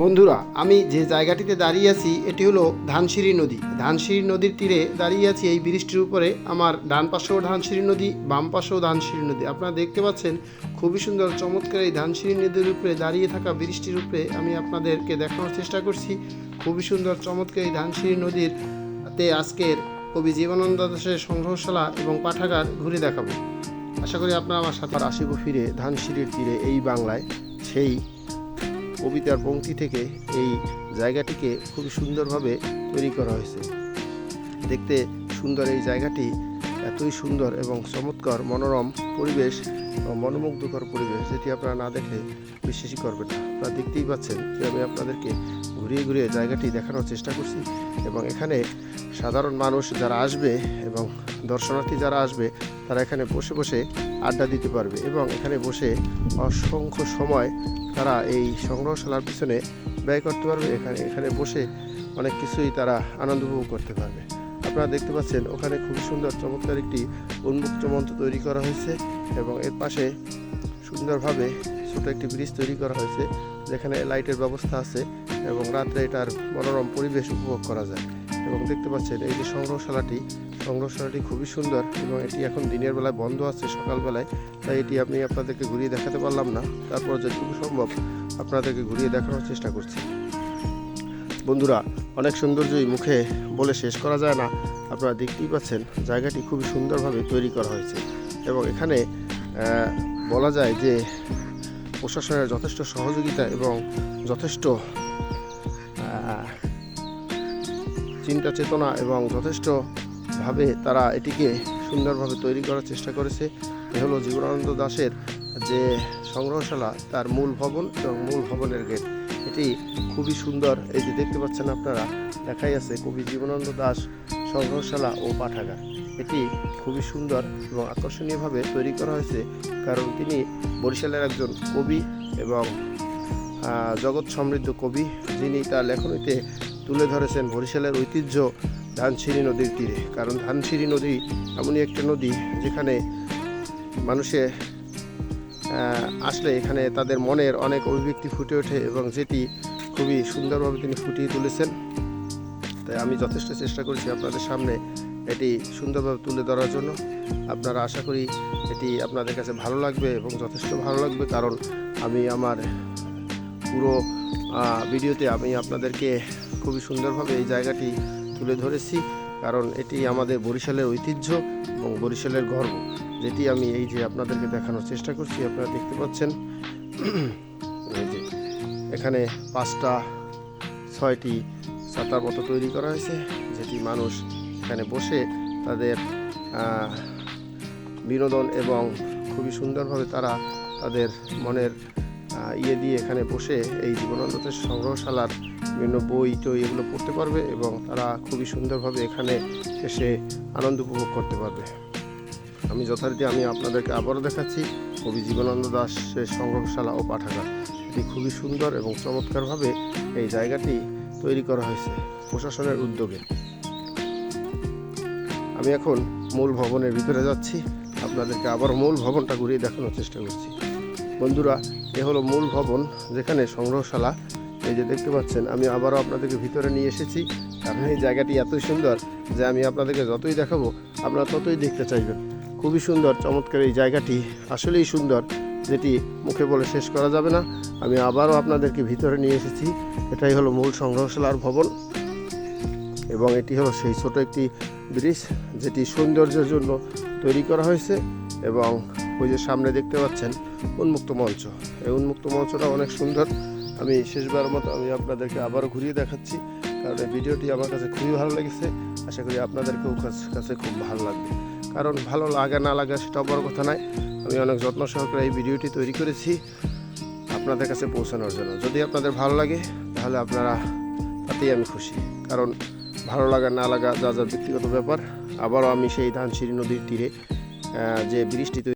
বন্ধুরা, আমি যে জায়গাটিতে দাঁড়িয়ে আছি এটি হলো ধানসিঁড়ি নদী। ধানসিঁড়ি নদীর তীরে দাঁড়িয়ে আছি এই ব্রিজটির উপরে। আমার ডান পাশেও ধানসিঁড়ি নদী, বাম পাশেও ধানসিঁড়ি নদী। আপনারা দেখতে পাচ্ছেন খুবই সুন্দর চমৎকার এই ধানসিঁড়ি নদীর উপরে দাঁড়িয়ে থাকা ব্রিজটির উপরে আমি আপনাদেরকে দেখানোর চেষ্টা করছি। খুবই সুন্দর চমৎকার এই ধানসিঁড়ি নদীরতে আজকের কবি জীবনানন্দ দাশের সংগ্রহশালা এবং পাঠাগার ঘুরে দেখাবো। আশা করি আপনারা আমার সাথে আসিব ফিরে ধানসিঁড়ির তীরে এই বাংলায়। সেই কবিতার পংক্তি থেকে এই জায়গাটিকে খুবই সুন্দরভাবে তৈরি করা হয়েছে। দেখতে সুন্দর এই জায়গাটি এতই সুন্দর এবং চমৎকার মনোরম পরিবেশ এবং মনোমুগ্ধকর পরিবেশ, যেটি আপনারা না দেখলে বিশ্বাসই করবেন না। আপনারা দেখতেই পাচ্ছেন যে আমি আপনাদেরকে ঘুরিয়ে ঘুরিয়ে জায়গাটি দেখানোর চেষ্টা করছি। এবং এখানে সাধারণ মানুষ যারা আসবে এবং দর্শনার্থী যারা আসবে তারা এখানে বসে বসে আড্ডা দিতে পারবে এবং এখানে বসে অসংখ্য সময় তারা এই সংগ্রহশালার পিছনে ব্যয় করতে পারবে। এখানে বসে অনেক কিছুই তারা আনন্দ উপভোগ করতে পারবে। আপনারা দেখতে পাচ্ছেন ওখানে খুবই সুন্দর চমৎকার একটি উন্মুক্ত মঞ্চ তৈরি করা হয়েছে এবং এর পাশে সুন্দরভাবে ছোট একটি ব্রিজ তৈরি করা হয়েছে, যেখানে লাইটের ব্যবস্থা আছে এবং রাত্রে এটার মনোরম পরিবেশ উপভোগ করা যায়। এবং দেখতে পাচ্ছেন এই যে সংগ্রহশালাটি খুবই সুন্দর এবং এটি এখন দিনের বেলায় বন্ধ আছে, সকালবেলায়, তাই এটি আমি আপনাদেরকে ঘুরিয়ে দেখাতে পারলাম না। তারপর যেটুকু সম্ভব আপনাদেরকে ঘুরিয়ে দেখানোর চেষ্টা করছি। বন্ধুরা, অনেক সৌন্দর্যই মুখে বলে শেষ করা যায় না। আপনারা দেখতেই পাচ্ছেন জায়গাটি খুবই সুন্দরভাবে তৈরি করা হয়েছে এবং এখানে বলা যায় যে প্রশাসনের যথেষ্ট সহযোগিতা এবং যথেষ্ট চিন্তা চেতনা এবং যথেষ্টভাবে তারা এটিকে সুন্দরভাবে তৈরি করার চেষ্টা করেছে। এ হলো জীবনানন্দ দাশের যে সংগ্রহশালা, তার মূল ভবন এবং মূল ভবনের গেট। এটি খুবই সুন্দর। এই যে দেখতে পাচ্ছেন আপনারা, দেখাই আছে কবি জীবনানন্দ দাশ সংগ্রহশালা ও পাঠাগার। এটি খুবই সুন্দর এবং আকর্ষণীয়ভাবে তৈরি করা হয়েছে, কারণ তিনি বরিশালের একজন কবি এবং জগৎ সমৃদ্ধ কবি, যিনি তার লেখনীতে তুলে ধরেছেন বরিশালের ঐতিহ্য ধানসিঁড়ি নদীর তীরে। কারণ ধানসিঁড়ি নদী এমনই একটা নদী যেখানে মানুষে আসলে এখানে তাদের মনের অনেক অভিব্যক্তি ফুটে ওঠে এবং যেটি খুবই সুন্দরভাবে তিনি ফুটিয়ে তুলেছেন। তাই আমি যথেষ্ট চেষ্টা করেছি আপনাদের সামনে এটি সুন্দরভাবে তুলে ধরার জন্য। আপনারা আশা করি এটি আপনাদের কাছে ভালো লাগবে এবং যথেষ্ট ভালো লাগবে, কারণ আমি আমার পুরো ভিডিওতে আমি আপনাদেরকে খুবই সুন্দরভাবে এই জায়গাটি তুলে ধরেছি, কারণ এটি আমাদের বরিশালের ঐতিহ্য এবং বরিশালের গর্ব, যেটি আমি এই যে আপনাদেরকে দেখানোর চেষ্টা করছি। আপনারা দেখতে পাচ্ছেন এই যে এখানে 5টা 6টি ছাতার মতো তৈরি করা হয়েছে, যেটি মানুষ এখানে বসে তাদের বিনোদন এবং খুবই সুন্দরভাবে তারা তাদের মনের দিয়ে এখানে বসে এই জীবনানন্দের সংগ্রহশালার বিভিন্ন বই টই এগুলো পড়তে পারবে এবং তারা খুবই সুন্দরভাবে এখানে এসে আনন্দ উপভোগ করতে পারবে। আমি যথারীতি আমি আপনাদেরকে আবারও দেখাচ্ছি কবি জীবনানন্দ দাশের সংগ্রহশালা ও পাঠাগার। এটি খুবই সুন্দর এবং চমৎকারভাবে এই জায়গাটি তৈরি করা হয়েছে প্রশাসনের উদ্যোগে। আমি এখন মূল ভবনের ভিতরে যাচ্ছি, আপনাদেরকে আবারও মূল ভবনটা ঘুরিয়ে দেখানোর চেষ্টা করছি। বন্ধুরা, এ হলো মূল ভবন, যেখানে সংগ্রহশালা। এই যে দেখতে পাচ্ছেন, আমি আবারও আপনাদেরকে ভিতরে নিয়ে এসেছি, কারণ এই জায়গাটি এতই সুন্দর যে আমি আপনাদেরকে যতই দেখাবো আপনারা ততই দেখতে চাইবেন। খুবই সুন্দর চমৎকার এই জায়গাটি, আসলেই সুন্দর, যেটি মুখে বলে শেষ করা যাবে না। আমি আবারও আপনাদেরকে ভিতরে নিয়ে এসেছি। এটাই হলো মূল সংগ্রহশালার ভবন এবং এটি হলো সেই ছোট একটি ব্রিজ, যেটি সৌন্দর্যের জন্য তৈরি করা হয়েছে। এবং ওই যে সামনে দেখতে পাচ্ছেন উন্মুক্ত মঞ্চ, এই উন্মুক্ত মঞ্চটা অনেক সুন্দর। আমি শেষবারের মতো আমি আপনাদেরকে আবারও ঘুরিয়ে দেখাচ্ছি, কারণ এই ভিডিওটি আমার কাছে খুবই ভালো লেগেছে। আশা করি আপনাদেরকেও কাছে খুব ভালো লাগবে, কারণ ভালো লাগা না লাগা সেটা বড় কথা নয়। আমি অনেক যত্ন সহকারে এই ভিডিওটি তৈরি করেছি আপনাদের কাছে পৌঁছানোর জন্য। যদি আপনাদের ভালো লাগে তাহলে আপনারা তাতেই আমি খুশি, কারণ ভালো লাগা না লাগা যা ব্যক্তিগত ব্যাপার। আবারও আমি সেই ধানসিঁড়ি নদীর তীরে যে ব্রিজটি